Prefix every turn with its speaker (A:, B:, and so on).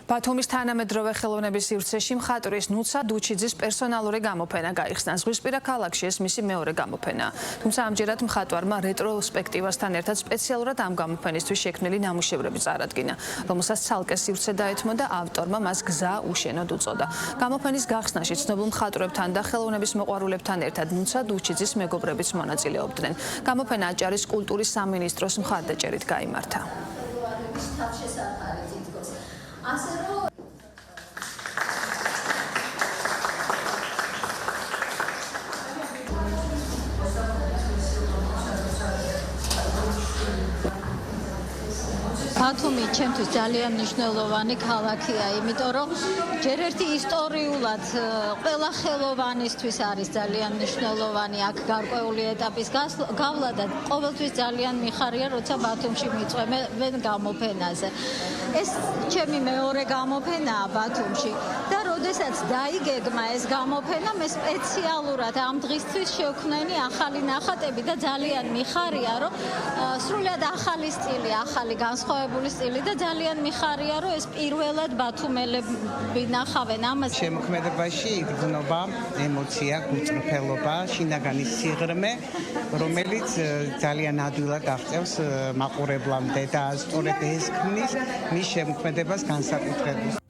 A: ბათუმის თანამედროვე ხელოვნების სივრცეში მხატვრის ნუცა დუჩიძის პერსონალური გამოფენა გაიხსნა. ზღვისპირა ქალაქში ეს მისი მეორე გამოფენაა. თუმცა ამჯერად მხატვარმა რეტროსპექტივასთან ერთად სპეციალურად ამ გამოფენისთვის შექმნილი ნამუშევრები წარადგინა, რომელსაც ცალკე სივრცე დაეთმო და ავტორმა მას გზა უშენოდ უწოდა. გამოფენის გახსნაში ცნობილ მხატვრებთან და ხელოვნების მოყვარულებთან ერთად ნუცა დუჩიძის მეგობრებიც მონაწილეობდნენ. გამოფენა აჭარის კულტურის სამინისტროს მხარდაჭერით გაიმართა.
B: ბათუმი ჩემთვის ძალიან მნიშვნელოვანი ქალაქია, იმიტომ რომ ჯერ ერთი ისტორიულად ყველა ხელოვანისთვის არის ძალიან მნიშვნელოვანი აქ გარკვეული ეტაპის გავლა და ყოველთვის ძალიან მიხარია, როცა ბათუმში მიწვევენ გამოფენაზე. ეს ჩემი მეორე გამოფენაა ბათუმში და როდესაც დაიგეგმა ეს გამოფენა, მე სპეციალურად ამ დღისთვის შევქმნენი ახალი ნახატები და ძალიან მიხარია, რომ სრულად ახალი სტილი, ახალი განსხვავებული სტილი და ძალიან მიხარია, რომ ეს პირველად ბათუმელები ნახავენ ამას.
C: შემოქმედებაში იგრძნობა ემოცია, გულწრფელობა, შინაგანი სიღრმე, რომელიც ძალიან ადვილად აღწევს მაყურებლამდე და სწორედ ეს ქმნის მის შემოქმედებას განსაკუთრებულს.